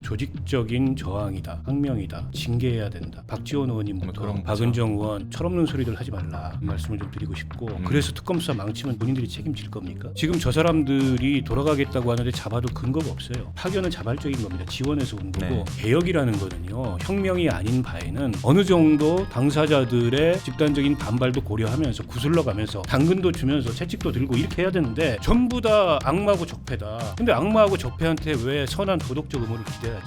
조직적인 저항이다, 항명이다, 징계해야 된다. 박지원 의원님부터 박은정 의원 철없는 소리들 하지 말라 말씀을 좀 드리고 싶고 그래서 특검 수사 망치면 본인들이 책임질 겁니까? 지금 저 사람들이 돌아가겠다고 하는데 잡아도 근거가 없어요. 파견은 자발적인 겁니다. 지원해서 온 거고 네. 개혁이라는 거는요 혁명이 아닌 바에는 어느 정도 당사자들의 집단적인 반발도 고려하면서 구슬러 가면서 당근도 주면서 채찍도 들고 이렇게 해야 되는데 전부 다 악마하고 적폐다. 근데 악마하고 적폐한테 왜 선한 도덕적 의무를 기대하죠?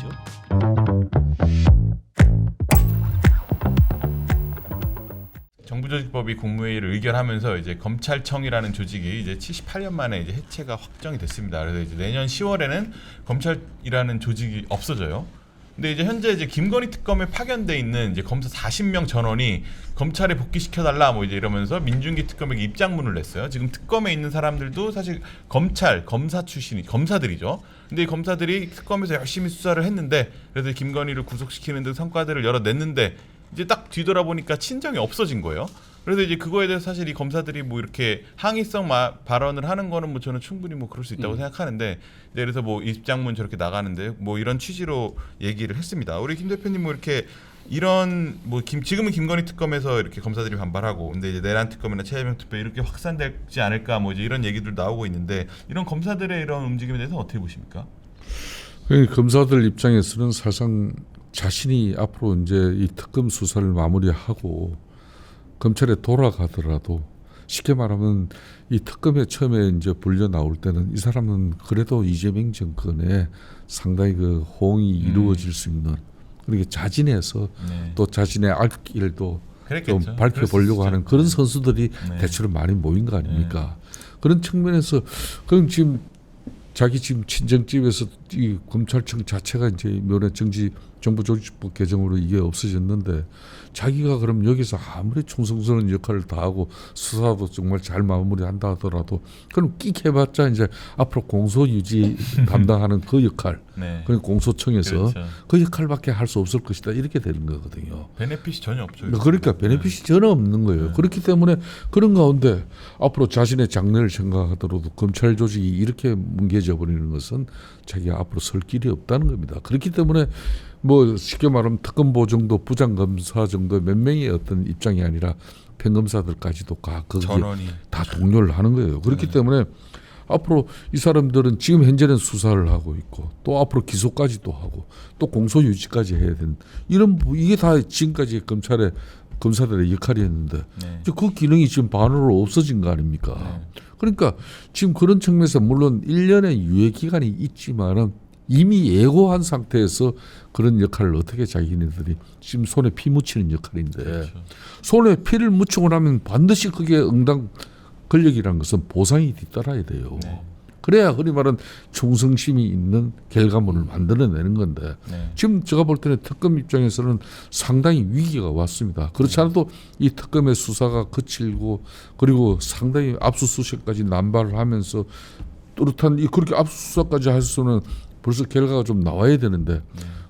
정부조직법이 국무회의를 의결하면서 이제 검찰청이라는 조직이 이제 78년 만에 이제 해체가 확정이 됐습니다. 그래서 이제 내년 10월에는 검찰이라는 조직이 없어져요. 근데 이제 현재 이제 김건희 특검에 파견돼 있는 이제 검사 40명 전원이 검찰에 복귀시켜달라 뭐 이제 이러면서 민중기 특검에게 입장문을 냈어요. 지금 특검에 있는 사람들도 사실 검사 출신이 검사들이죠. 근데 이 검사들이 특검에서 열심히 수사를 했는데 그래서 김건희를 구속시키는 등 성과들을 여러 냈는데 이제 딱 뒤돌아보니까 친정이 없어진 거예요. 그래서 이제 그거에 대해서 사실 이 검사들이 뭐 이렇게 항의성 발언을 하는 거는 뭐 저는 충분히 뭐 그럴 수 있다고 생각하는데 그래서 뭐 입장문 저렇게 나가는데 뭐 이런 취지로 얘기를 했습니다. 우리 김 대표님 뭐 이렇게 이런 뭐 지금은 김건희 특검에서 이렇게 검사들이 반발하고 근데 이제 내란 특검이나 최혜명 특검 이렇게 확산되지 않을까 뭐 이제 이런 얘기들 나오고 있는데 이런 검사들의 이런 움직임에 대해서 어떻게 보십니까? 검사들 입장에서는 사실상 자신이 앞으로 이제 이 특검 수사를 마무리하고 검찰에 돌아가더라도 쉽게 말하면 이 특검에 처음에 이제 불려 나올 때는 이 사람은 그래도 이재명 정권에 상당히 그 호응이 이루어질 수 있는 그렇게 자진해서 또 자신의 앞길도 좀 밝혀보려고 하는 그런 선수들이 대체로 많이 모인 거 아닙니까? 그런 측면에서 그럼 지금 자기 지금 친정집에서 이 검찰청 자체가 이제 면회 정부조직법 개정으로 이게 없어졌는데 자기가 그럼 여기서 아무리 충성스러운 역할을 다하고 수사도 정말 잘 마무리한다 하더라도 그럼 끽 해봤자 이제 앞으로 공소유지 담당하는 그 역할 그 공소청에서 그 역할밖에 할 수 없을 것이다 이렇게 되는 거거든요. 베네핏이 전혀 없죠. 그러니까 베네핏이 전혀 없는 거예요. 그렇기 때문에 그런 가운데 앞으로 자신의 장래를 생각하더라도 검찰 조직이 이렇게 뭉개져 버리는 것은 자기가 앞으로 설 길이 없다는 겁니다. 그렇기 때문에 뭐 쉽게 말하면 특검보 정도 부장검사 정도 몇 명의 어떤 입장이 아니라 평검사들까지도 거기에 다 동료를 하는 거예요. 그렇기 때문에 앞으로 이 사람들은 지금 현재는 수사를 하고 있고 또 앞으로 기소까지도 하고 또 공소유지까지 해야 되는 이런 이게 다 지금까지 검사들의 역할이었는데 그 기능이 지금 반으로 없어진 거 아닙니까? 그러니까 지금 그런 측면에서 물론 1년의 유예 기간이 있지만은 이미 예고한 상태에서 그런 역할을 어떻게 자기네들이 지금 손에 피 묻히는 역할인데 손에 피를 묻히고 나면 반드시 그게 응당 권력이라는 것은 보상이 뒤따라야 돼요. 그래야 흔히 말하는 충성심이 있는 결과물을 만들어내는 건데 지금 제가 볼 때는 특검 입장에서는 상당히 위기가 왔습니다. 그렇지 않아도 이 특검의 수사가 거칠고 그리고 상당히 압수수색까지 남발을 하면서 뚜렷한 그렇게 압수수색까지 할 수는 벌써 결과가 좀 나와야 되는데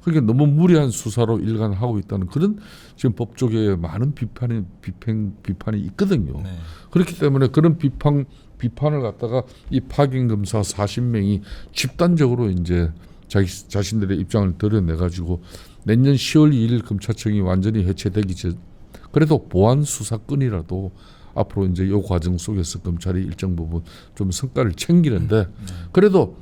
그게 너무 무리한 수사로 일관하고 있다는 그런 지금 법조계에 많은 비판이 있거든요. 그렇기 때문에 그런 비판을 갖다가 이 파견 검사 40명이 집단적으로 이제 자신들의 입장을 드러내 가지고 내년 10월 2일 검찰청이 완전히 해체되기 전 그래도 보안 수사권이라도 앞으로 이제 이 과정 속에서 검찰이 일정 부분 좀 성과를 챙기는데 그래도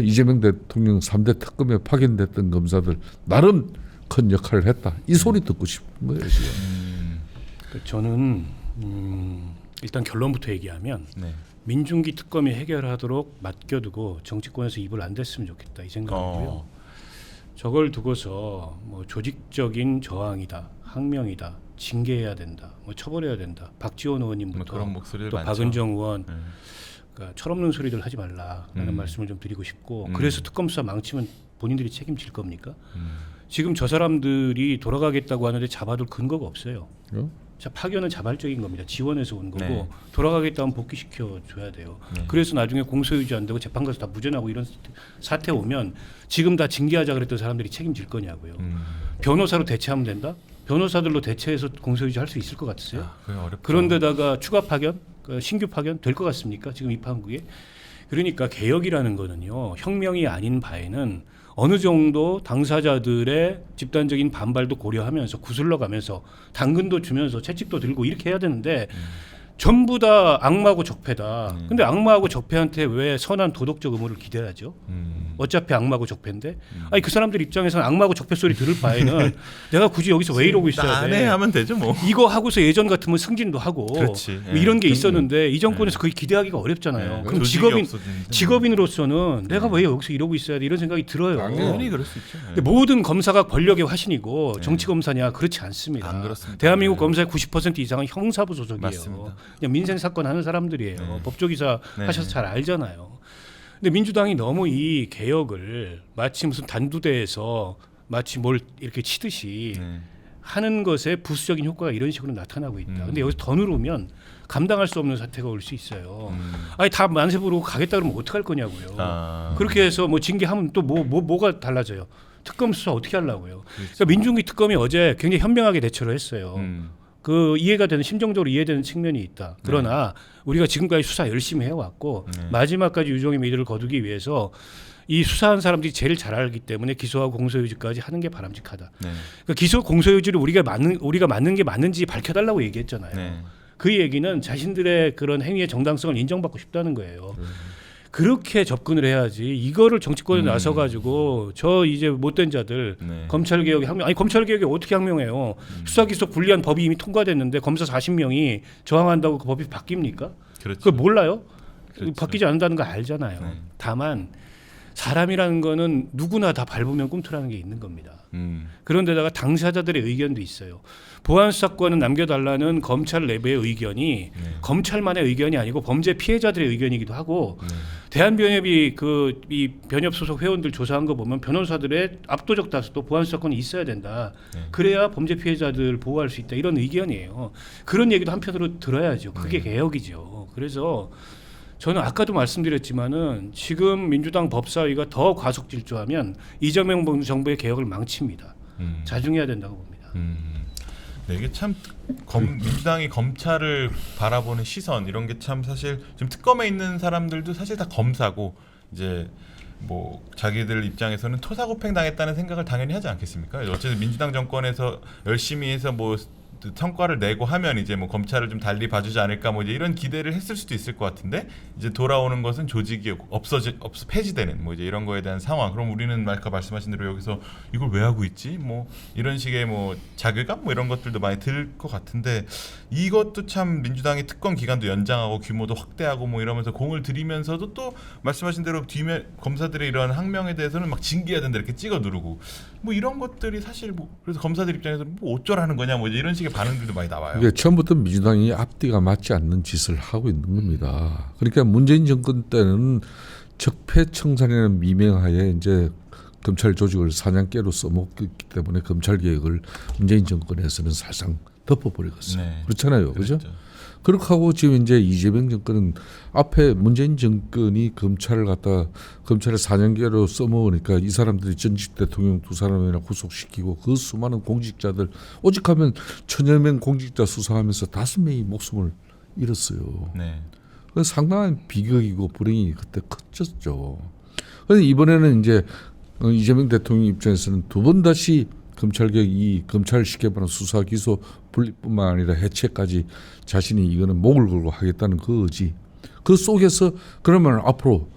이재명 대통령 3대 특검에 파견됐던 검사들 나름 큰 역할을 했다. 이 소리 듣고 싶은 거예요. 지금. 저는 일단 결론부터 얘기하면 민중기 특검이 해결하도록 맡겨두고 정치권에서 입을 안 댔으면 좋겠다 이 생각이고요. 저걸 두고서 뭐 조직적인 저항이다, 항명이다, 징계해야 된다, 뭐 처벌해야 된다. 박지원 의원님부터 또 많죠. 박은정 의원 그러니까 철없는 소리들 하지 말라라는 말씀을 좀 드리고 싶고 그래서 특검 수사 망치면 본인들이 책임질 겁니까? 지금 저 사람들이 돌아가겠다고 하는데 잡아둘 근거가 없어요. 자, 파견은 자발적인 겁니다. 지원해서 온 거고 돌아가겠다면 복귀시켜 줘야 돼요. 그래서 나중에 공소유지 안 되고 재판 가서 다 무죄나고 이런 사태 오면 지금 다 징계하자 그랬던 사람들이 책임질 거냐고요. 변호사로 대체하면 된다? 변호사들로 대체해서 공소유지 할 수 있을 것 같으세요? 그런데다가 추가 파견, 신규 파견 될 것 같습니까? 지금 이 판국에. 그러니까 개혁이라는 거는요. 혁명이 아닌 바에는 어느 정도 당사자들의 집단적인 반발도 고려하면서 구슬러 가면서 당근도 주면서 채찍도 들고 이렇게 해야 되는데 전부 다 악마하고 적폐다. 근데 악마하고 적폐한테 왜 선한 도덕적 의무를 기대하죠? 어차피 악마하고 적폐인데. 아니 그 사람들 입장에서는 악마하고 적폐 소리 들을 바에는 내가 굳이 여기서 왜 이러고 있어야 안 돼? 해 하면 되죠 뭐. 이거 하고서 예전 같으면 승진도 하고 그렇지. 뭐 이런 게 예. 있었는데 이 정권에서 그게 기대하기가 어렵잖아요. 예. 그럼 조직이 없어지는데. 직업인으로서는 내가 왜 여기서 이러고 있어야 돼 이런 생각이 들어요. 당연히 그럴 수 있죠. 근데 모든 검사가 권력의 화신이고 정치 검사냐 그렇지 않습니다. 안 그렇습니다. 대한민국 네. 검사의 90% 이상은 형사부 소속이에요. 맞습니다. 그냥 민생 사건 하는 사람들이에요. 네. 법조기사 네. 하셔서 잘 알잖아요. 근데 민주당이 너무 이 개혁을 마치 무슨 단두대에서 마치 뭘 이렇게 치듯이 네. 하는 것에 부수적인 효과가 이런 식으로 나타나고 있다. 근데 여기서 더 누르면 감당할 수 없는 사태가 올 수 있어요. 아니 다 만세 부르고 가겠다 그러면 어떡할 거냐고요. 아. 그렇게 해서 뭐 징계하면 또 뭐가 달라져요. 특검 수사 어떻게 하려고요. 그러니까 민중기 특검이 어제 굉장히 현명하게 대처를 했어요. 그 이해가 되는 심정적으로 이해되는 측면이 있다. 그러나 우리가 지금까지 수사 열심히 해왔고 마지막까지 유종의 미들을 거두기 위해서 이 수사한 사람들이 제일 잘 알기 때문에 기소하고 공소유지까지 하는 게 바람직하다. 네. 그러니까 기소 공소유지를 우리가 맞는 게 맞는지 밝혀달라고 얘기했잖아요. 네. 그 얘기는 자신들의 그런 행위의 정당성을 인정받고 싶다는 거예요. 그렇게 접근을 해야지 이거를 정치권에 나서 가지고 저 이제 못된 자들 네. 검찰 개혁이 항명 아니 검찰 개혁이 어떻게 항명해요? 수사 기소 분리한 법이 이미 통과됐는데 검사 40명이 저항한다고 그 법이 바뀝니까? 그렇죠. 그걸 몰라요? 그렇죠. 바뀌지 않는다는 거 알잖아요. 네. 다만 사람이라는 거는 누구나 다 밟으면 꿈틀하는 게 있는 겁니다. 그런데다가 당사자들의 의견도 있어요. 보안 수사권은 남겨달라는 검찰 내부의 의견이 검찰만의 의견이 아니고 범죄 피해자들의 의견이기도 하고 대한변협이 이 변협 소속 회원들 조사한 거 보면 변호사들의 압도적 다수도 보안 수사권이 있어야 된다. 그래야 범죄 피해자들 보호할 수 있다. 이런 의견이에요. 그런 얘기도 한편으로 들어야죠. 그게 개혁이죠. 그래서 저는 아까도 말씀드렸지만은 지금 민주당 법사위가 더 과속 질주하면 이재명 정부의 개혁을 망칩니다. 자중해야 된다고 봅니다. 네, 이게 참 민주당이 검찰을 바라보는 시선 이런 게 참 사실 지금 특검에 있는 사람들도 사실 다 검사고 이제 뭐 자기들 입장에서는 토사구팽 당했다는 생각을 당연히 하지 않겠습니까? 어쨌든 민주당 정권에서 열심히 해서 뭐 성과를 내고 하면 이제 뭐 검찰을 좀 달리 봐주지 않을까 뭐 이제 이런 기대를 했을 수도 있을 것 같은데 이제 돌아오는 것은 조직이 폐지되는 뭐 이제 이런 거에 대한 상황. 그럼 우리는 아까 말씀하신 대로 여기서 이걸 왜 하고 있지? 뭐 이런 식의 뭐 자괴감 뭐 이런 것들도 많이 들 것 같은데 이것도 참 민주당이 특검 기간도 연장하고 규모도 확대하고 뭐 이러면서 공을 들이면서도 또 말씀하신 대로 뒤에 검사들의 이런 항명에 대해서는 막 징계해야 된다 이렇게 찍어 누르고 뭐 이런 것들이 사실 뭐 그래서 검사들 입장에서는 뭐 어쩌라는 거냐 뭐 이제 이런 식의 반응들도 많이 나와요. 이게 처음부터 민주당이 앞뒤가 맞지 않는 짓을 하고 있는 겁니다. 그러니까 문재인 정권 때는 적폐청산이라는 미명하에 이제 검찰 조직을 사냥개로 써먹기 때문에 검찰 개혁을 문재인 정권에서는 사실상 덮어버리겠어요. 네. 그렇잖아요, 그죠? 그렇죠. 그렇게 하고 지금 이제 이재명 정권은 앞에 문재인 정권이 검찰을 사냥개로 써먹으니까 이 사람들이 전직 대통령 두 사람이나 구속시키고 그 수많은 공직자들 오직하면 1000여 명 공직자 수사하면서 5명이 목숨을 잃었어요. 네. 그 상당한 비극이고 불행이 그때 컸었죠. 그런데 이번에는 이제 이재명 대통령 입장에서는 두 번 다시 검찰개혁 이 검찰 시켜보는 수사 기소 분리뿐만 아니라 해체까지 자신이 이거는 목을 걸고 하겠다는 그 의지. 그 속에서 그러면 앞으로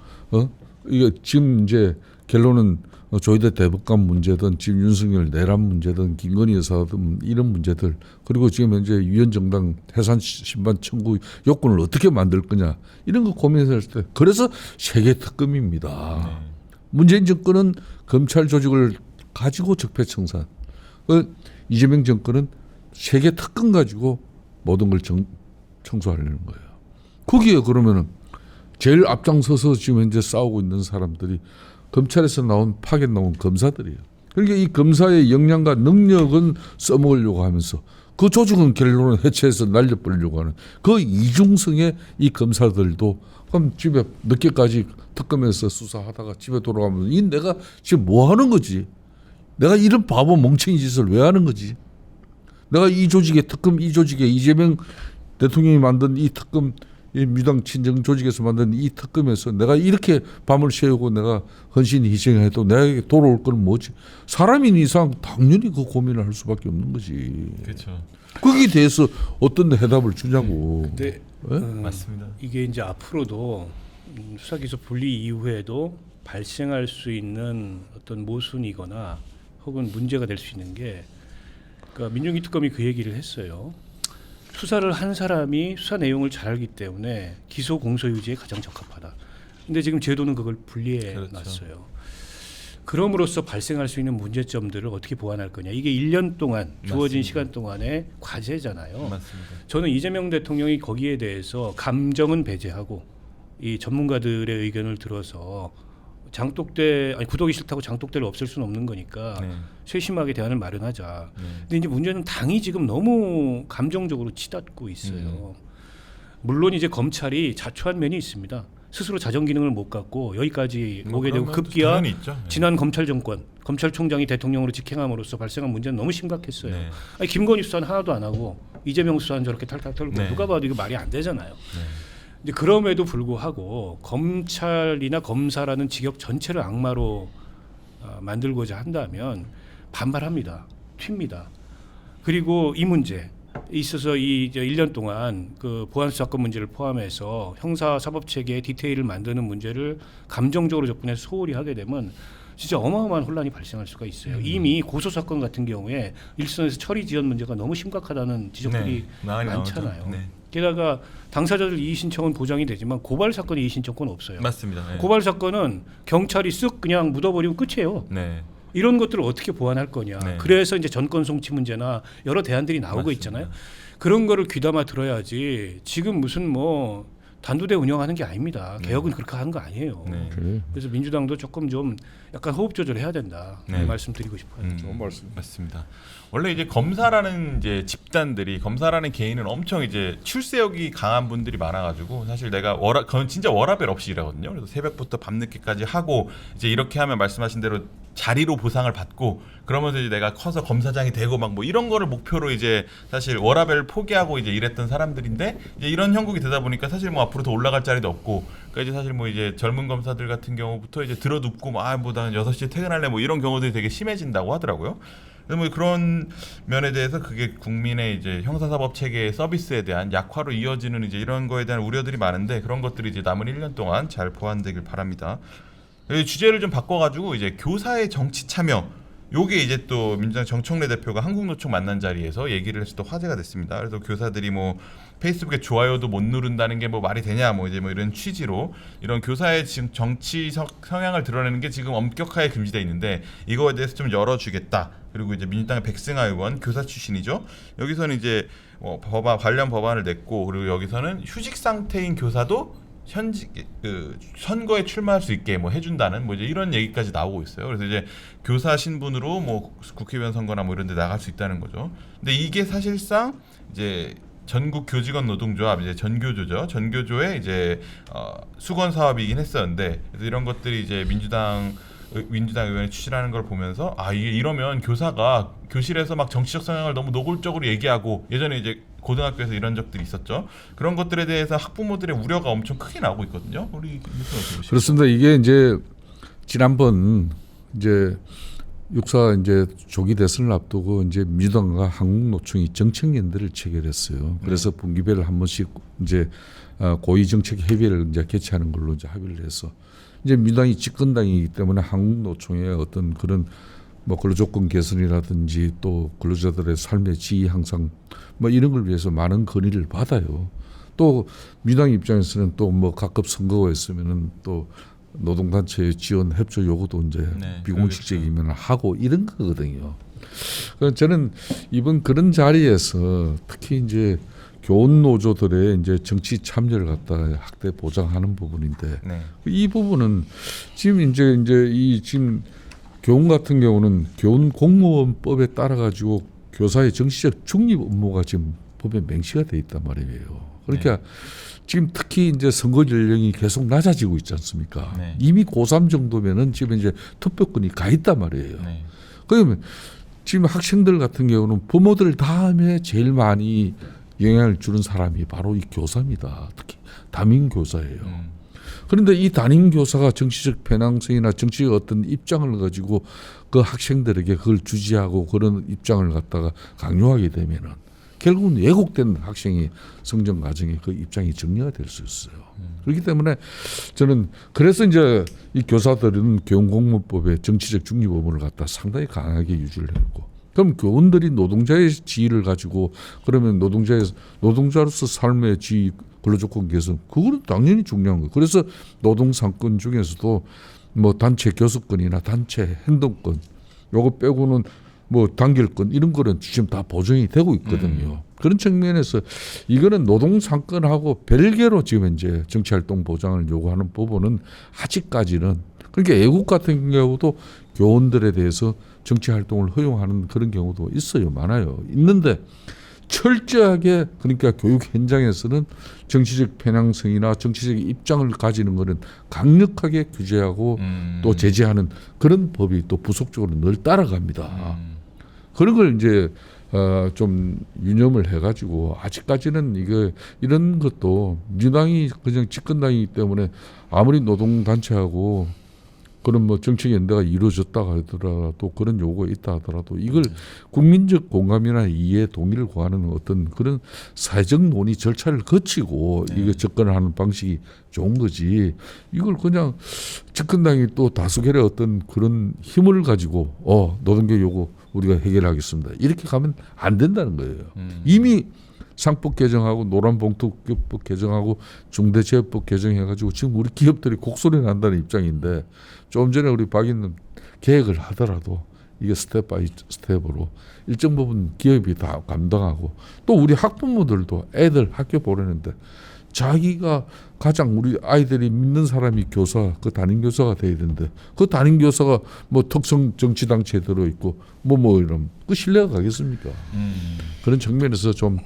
이게 지금 이제 결론은 조희대 대법관 문제든 지금 윤석열 내란 문제든 김건희 여사든 이런 문제들 그리고 지금 현재 위헌정당 해산 심판 청구 요건을 어떻게 만들 거냐 이런 거 고민했을 때 그래서 세계 특검입니다. 문재인 정권은 검찰 조직을 가지고 적폐청산, 이재명 정권은 세계 특검 가지고 모든 걸 청소하려는 거예요. 거기에 그러면은 제일 앞장서서 지금 현재 싸우고 있는 사람들이 검찰에서 파견 나온 검사들이에요. 그러니까 이 검사의 역량과 능력은 써먹으려고 하면서 그 조직은 결론은 해체해서 날려버리려고 하는 그 이중성의 이 검사들도 그럼 집에 늦게까지 특검에서 수사하다가 집에 돌아가면 이 내가 지금 뭐 하는 거지? 내가 이런 바보 멍청이 짓을 왜 하는 거지? 내가 이 조직의 특검 이 조직에 이재명 대통령이 만든 이 특검 이 민주당 친정 조직에서 만든 이 특검에서 내가 이렇게 밤을 새우고 내가 헌신 희생해도 내게 돌아올 건 뭐지? 사람인 이상 당연히 그 고민을 할 수밖에 없는 거지. 그렇죠. 거기에 대해서 어떤 해답을 주냐고. 근데 맞습니다. 이게 이제 앞으로도 수사기소 분리 이후에도 발생할 수 있는 어떤 모순이거나 혹은 문제가 될 수 있는 게, 그러니까 민중기 특검이 그 얘기를 했어요. 수사를 한 사람이 수사 내용을 잘 알기 때문에 기소 공소 유지에 가장 적합하다. 근데 지금 제도는 그걸 분리해 그렇죠. 놨어요. 그럼으로써 발생할 수 있는 문제점들을 어떻게 보완할 거냐. 이게 1년 동안 주어진 맞습니다. 시간 동안의 과제잖아요. 맞습니다. 저는 이재명 대통령이 거기에 대해서 감정은 배제하고 이 전문가들의 의견을 들어서 구독이 싫다고 장독대를 없앨 수는 없는 거니까 네. 세심하게 대안을 마련하자. 네. 근데 이제 문제는 당이 지금 너무 감정적으로 치닫고 있어요. 물론 이제 검찰이 자초한 면이 있습니다. 스스로 자정 기능을 못 갖고 여기까지 오게 되고, 그런 면도 급기야 당연히 있죠. 네. 지난 검찰 정권 검찰총장이 대통령으로 직행함으로써 발생한 문제는 너무 심각했어요. 네. 아니, 김건희 수사는 하나도 안 하고 이재명 수사는 저렇게 탈탈 털고 네. 누가 봐도 이거 말이 안 되잖아요. 네. 근데 그럼에도 불구하고 검찰이나 검사라는 직업 전체를 악마로 만들고자 한다면 반발합니다. 튑니다. 그리고 이 문제 있어서 이 1년 동안 그 보안수 사건 문제를 포함해서 형사 사법 체계의 디테일을 만드는 문제를 감정적으로 접근해서 소홀히 하게 되면 진짜 어마어마한 혼란이 발생할 수가 있어요. 이미 고소 사건 같은 경우에 일선에서 처리 지연 문제가 너무 심각하다는 지적들이 많이 많잖아요. 나오죠. 네. 게다가 당사자들 이의 신청은 보장이 되지만 고발 사건 이의 신청권 없어요. 맞습니다. 네. 고발 사건은 경찰이 쓱 그냥 묻어버리고 끝이에요. 네. 이런 것들을 어떻게 보완할 거냐. 네. 그래서 이제 전권 송치 문제나 여러 대안들이 나오고 맞습니다. 있잖아요. 그런 거를 귀담아 들어야지. 지금 무슨 뭐 단두대 운영하는 게 아닙니다. 개혁은 그렇게 하는 거 아니에요. 네. 그래. 그래서 민주당도 조금 좀 약간 호흡 조절해야 된다. 네. 이 말씀 드리고 싶어요. 좋은 말씀. 맞습니다. 원래 이제 검사라는 이제 집단들이, 검사라는 개인은 엄청 이제 출세욕이 강한 분들이 많아가지고 사실 내가 그건 진짜 워라밸 없이 일하거든요. 그래서 새벽부터 밤늦게까지 하고 이제 이렇게 하면 말씀하신 대로 자리로 보상을 받고 그러면서 이제 내가 커서 검사장이 되고 막 뭐 이런 거를 목표로 이제 사실 워라밸 포기하고 이제 일했던 사람들인데 이제 이런 형국이 되다 보니까 사실 뭐 앞으로 더 올라갈 자리도 없고 그러니까 이제 사실 뭐 이제 젊은 검사들 같은 경우부터 이제 들어눕고 뭐 난 6시에 퇴근할래 뭐 이런 경우들이 되게 심해진다고 하더라고요. 그래서 뭐 그런 면에 대해서 그게 국민의 이제 형사사법 체계의 서비스에 대한 약화로 이어지는 이제 이런 거에 대한 우려들이 많은데 그런 것들이 이제 남은 1년 동안 잘 보완되길 바랍니다. 주제를 좀 바꿔가지고 이제 교사의 정치 참여 요게 이제 또 민주당 정청래 대표가 한국노총 만난 자리에서 얘기를 해서 또 화제가 됐습니다. 그래서 교사들이 뭐 페이스북에 좋아요도 못 누른다는 게 뭐 말이 되냐 뭐 이제 뭐 이런 취지로 이런 교사의 지금 정치 성향을 드러내는 게 지금 엄격하게 금지돼 있는데 이거에 대해서 좀 열어주겠다. 그리고 이제 민주당의 백승하 의원 교사 출신이죠. 여기서는 이제 관련 법안을 냈고 그리고 여기서는 휴직 상태인 교사도 선거에 출마할 수 있게 뭐 해준다는 뭐 이제 이런 얘기까지 나오고 있어요. 그래서 이제 교사 신분으로 뭐 국회의원 선거나 뭐 이런 데 나갈 수 있다는 거죠. 근데 이게 사실상 이제 전국 교직원 노동조합 이제 전교조죠. 전교조의 이제 수건 사업이긴 했었는데 그래서 이런 것들이 이제 민주당 의원이 추진하는 걸 보면서 이게 이러면 교사가 교실에서 막 정치적 성향을 너무 노골적으로 얘기하고 예전에 이제 고등학교에서 이런 적들이 있었죠. 그런 것들에 대해서 학부모들의 우려가 엄청 크게 나오고 있거든요. 우리 뉴스 어떻게 보시죠? 그렇습니다. 이게 이제 지난번 이제 육사 이제 조기 대선을 앞두고 이제 민주당과 한국노총이 정책연대를 체결했어요. 그래서 분기별로 한 번씩 이제 고위 정책 협의를 이제 개최하는 걸로 이제 합의를 해서 이제 민주당이 집권당이기 때문에 한국노총의 어떤 그런 뭐 근로조건 개선이라든지 또 근로자들의 삶의 지위 향상 뭐 이런 걸 위해서 많은 건의를 받아요. 또 민주당 입장에서는 또 뭐 각급 선거가 있으면은 또 노동단체 지원 협조 요구도 이제 비공식적이면 하고 이런 거거든요. 그래서 저는 이번 그런 자리에서 특히 이제 교원 노조들의 이제 정치 참여를 갖다 확대 보장하는 부분인데 이 부분은 지금 이제 이 지금 교원 같은 경우는 교원 공무원법에 따라 가지고 교사의 정치적 중립 업무가 지금 법에 명시가 돼 있단 말이에요. 그러니까 지금 특히 이제 선거 연령이 계속 낮아지고 있지 않습니까? 이미 고3 정도면은 지금 이제 투표권이 가 있단 말이에요. 그러면 지금 학생들 같은 경우는 부모들 다음에 제일 많이 영향을 주는 사람이 바로 이 교사입니다. 특히 담임 교사예요. 그런데 이 담임 교사가 정치적 편향성이나 정치적 어떤 입장을 가지고 그 학생들에게 그걸 주지하고 그런 입장을 갖다가 강요하게 되면은 결국은 왜곡된 학생의 성장 과정에 그 입장이 정리가 될 수 있어요. 그렇기 때문에 저는 그래서 이제 이 교사들은 교육공무법의 정치적 중립 의무를 갖다 상당히 강하게 유지를 했고, 그럼 교원들이 노동자의 지위를 가지고 그러면 노동자로서 삶의 지위, 근로조건 개선, 그거는 당연히 중요한 거예요. 그래서 노동상권 중에서도 뭐 단체 교섭권이나 단체 행동권 요거 빼고는 뭐 단결권 이런 거는 지금 다 보장이 되고 있거든요. 그런 측면에서 이거는 노동상권하고 별개로 지금 이제 정치활동 보장을 요구하는 부분은 아직까지는, 그러니까 외국 같은 경우도 교원들에 대해서 정치활동을 허용하는 그런 경우도 있어요. 많아요. 있는데 철저하게, 그러니까 교육 현장에서는 정치적 편향성이나 정치적 입장을 가지는 것은 강력하게 규제하고 또 제재하는 그런 법이 또 부속적으로 늘 따라갑니다. 그런 걸 이제 좀 유념을 해가지고 아직까지는 이거 이런 것도 민주당이 그냥 집권당이기 때문에 아무리 노동단체하고 그런 뭐 정책 연대가 이루어졌다 하더라도 그런 요구가 있다 하더라도 이걸 국민적 공감이나 이해 동의를 구하는 어떤 그런 사회적 논의 절차를 거치고 이거 접근을 하는 방식이 좋은 거지, 이걸 그냥 집권당이 또 다수결의 어떤 그런 힘을 가지고 노동계 요구 우리가 해결하겠습니다 이렇게 가면 안 된다는 거예요. 이미 상법 개정하고 노란봉투법 개정하고 중대재해법 개정해가지고 지금 우리 기업들이 곡소리 난다는 입장인데, 조금 전에 우리 박 의원님 계획을 하더라도 이게 스텝 바이 스텝으로 일정 부분 기업이 다 감당하고, 또 우리 학부모들도 애들 학교 보내는데 자기가 가장 우리 아이들이 믿는 사람이 교사, 그 담임 교사가 돼야 되는데 그 담임 교사가 뭐 특성 정치단체에 들어있고 뭐 이러면 그 신뢰가 가겠습니까? 그런 측면에서 좀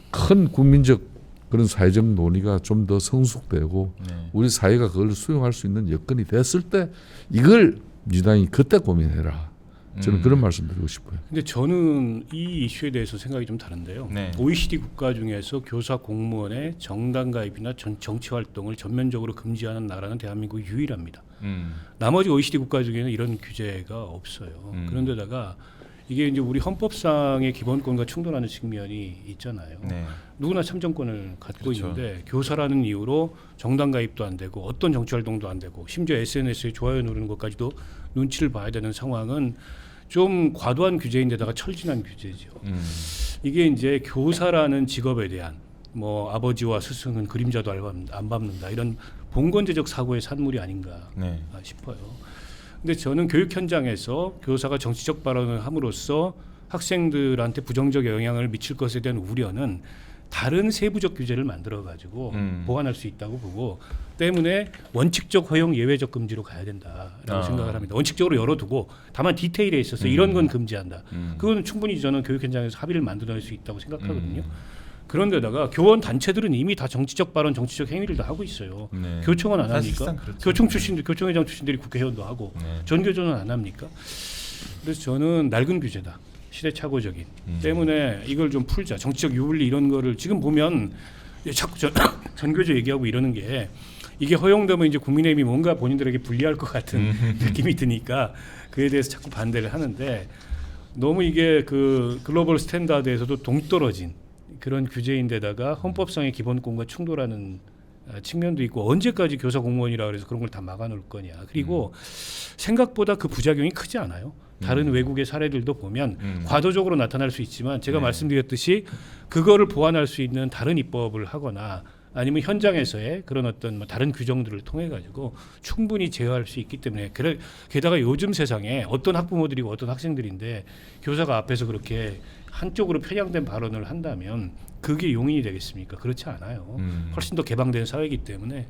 큰 국민적 그런 사회적 논의가 좀 더 성숙되고 우리 사회가 그걸 수용할 수 있는 여건이 됐을 때 이걸 민주당이 그때 고민해라. 저는 그런 말씀 드리고 싶어요. 근데 저는 이 이슈에 대해서 생각이 좀 다른데요. 네. OECD 국가 중에서 교사 공무원의 정당 가입이나 정치 활동을 전면적으로 금지하는 나라는 대한민국이 유일합니다. 나머지 OECD 국가 중에는 이런 규제가 없어요. 그런데다가 이게 이제 우리 헌법상의 기본권과 충돌하는 측면이 있잖아요. 네. 누구나 참정권을 갖고 그렇죠. 있는데 교사라는 이유로 정당 가입도 안 되고 어떤 정치 활동도 안 되고 심지어 SNS에 좋아요 누르는 것까지도 눈치를 봐야 되는 상황은 좀 과도한 규제인데다가 철진한 규제죠. 이게 이제 교사라는 직업에 대한 뭐 아버지와 스승은 그림자도 안 밟는다 이런 봉건제적 사고의 산물이 아닌가 네. 싶어요. 근데 저는 교육 현장에서 교사가 정치적 발언을 함으로써 학생들한테 부정적 영향을 미칠 것에 대한 우려는 다른 세부적 규제를 만들어 가지고 보완할 수 있다고 보고, 때문에 원칙적 허용 예외적 금지로 가야 된다라고 생각을 합니다. 원칙적으로 열어두고 다만 디테일에 있어서 이런 건 금지한다. 그건 충분히 저는 교육 현장에서 합의를 만들어낼 수 있다고 생각하거든요. 그런데다가 교원 단체들은 이미 다 정치적 발언, 정치적 행위를 다 하고 있어요. 네. 교총은 안 사실상 합니까? 그렇죠. 교총 출신들, 교총회장 출신들이 국회의원도 하고 네. 전교조는 안 합니까? 그래서 저는 낡은 규제다, 시대착오적인 때문에 이걸 좀 풀자. 정치적 유불리 이런 거를 지금 보면 자꾸 전교조 얘기하고 이러는 게 이게 허용되면 이제 국민의힘이 뭔가 본인들에게 불리할 것 같은 느낌이 드니까 그에 대해서 자꾸 반대를 하는데, 너무 이게 그 글로벌 스탠다드에서도 동떨어진 그런 규제인데다가 헌법상의 기본권과 충돌하는 측면도 있고, 언제까지 교사 공무원이라 그래서 그런 걸 다 막아놓을 거냐. 그리고 생각보다 그 부작용이 크지 않아요. 다른 외국의 사례들도 보면 과도적으로 나타날 수 있지만 제가 말씀드렸듯이 그거를 보완할 수 있는 다른 입법을 하거나 아니면 현장에서의 그런 어떤 뭐 다른 규정들을 통해 가지고 충분히 제어할 수 있기 때문에, 게다가 요즘 세상에 어떤 학부모들이고 어떤 학생들인데 교사가 앞에서 그렇게 한쪽으로 편향된 발언을 한다면 그게 용인이 되겠습니까? 그렇지 않아요. 훨씬 더 개방된 사회이기 때문에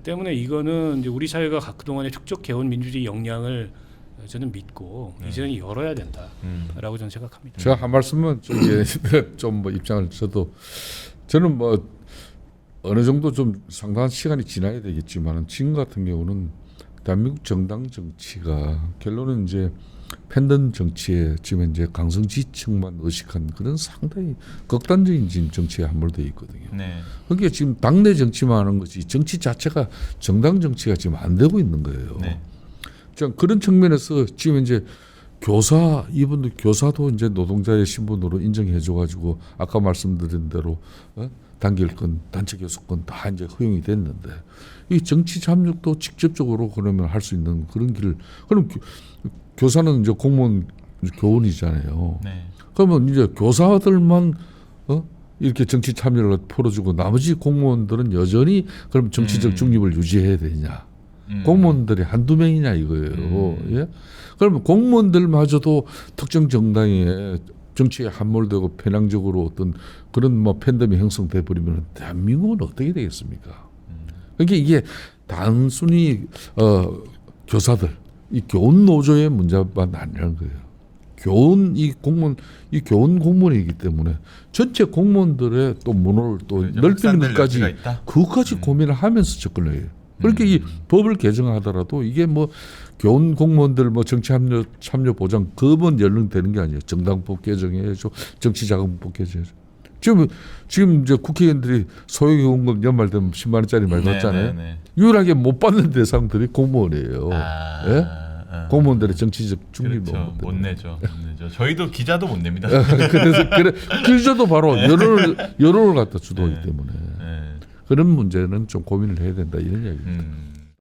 때문에 이거는 이제 우리 사회가 그동안에 축적해온 민주주의 역량을 저는 믿고 이제는 열어야 된다라고 저는 생각합니다. 제가 한 말씀은 좀 뭐 입장을 저는 뭐 어느 정도 좀 상당한 시간이 지나야 되겠지만 지금 같은 경우는 대한민국 정당 정치가 결론은 이제 팬덤 정치에 지금 이제 강성지층만 의식한 그런 상당히 극단적인 지금 정치에 함몰되어 있거든요. 네. 그게 지금 당내 정치만 하는 거지 정치 자체가 정당 정치가 지금 안 되고 있는 거예요. 네. 자, 그런 측면에서 지금 이제 교사 이분들 교사도 이제 노동자의 신분으로 인정해줘 가지고 아까 말씀드린 대로 단결권, 단체 교섭권 다 이제 허용이 됐는데 이 정치 참여도 직접적으로 그러면 할 수 있는 그런 길을 그럼 교사는 이제 공무원 교원이잖아요. 네. 그러면 이제 교사들만 이렇게 정치 참여를 풀어주고 나머지 공무원들은 여전히 그럼 정치적 중립을 유지해야 되냐? 공무원들이 한두 명이냐 이거예요. 예? 그러면 공무원들마저도 특정 정당에 정치에 함몰되고 편향적으로 어떤 그런 뭐 팬덤이 형성돼 버리면 대한민국은 어떻게 되겠습니까? 그러니까 이게 단순히 교사들 이 교원 노조의 문제만 아니라는 거예요. 교원 이 교원 공무원이기 때문에 전체 공무원들의 또 문호를 또 넓히는 것까지 그것까지 고민을 하면서 접근을 해요. 그러니까 이 법을 개정하더라도 이게 뭐 교원 공무원들 뭐 정치 참여 보장 그건 연령되는 게 아니에요. 정당법 개정해야죠. 정치자금법 개정해야죠. 지금 이제 국회의원들이 소액요금금 연말되면 10만 원짜리 많이 받잖아요. 유일하게 못 받는 대상들이 공무원이에요. 예? 공무원들의 정치적 중립 그렇죠. 못 내죠. 저희도 기자도 못 냅니다. 그래서 기자도 바로 여론을 갖다 주도하기 때문에 그런 문제는 좀 고민을 해야 된다 이런 이야기입니다.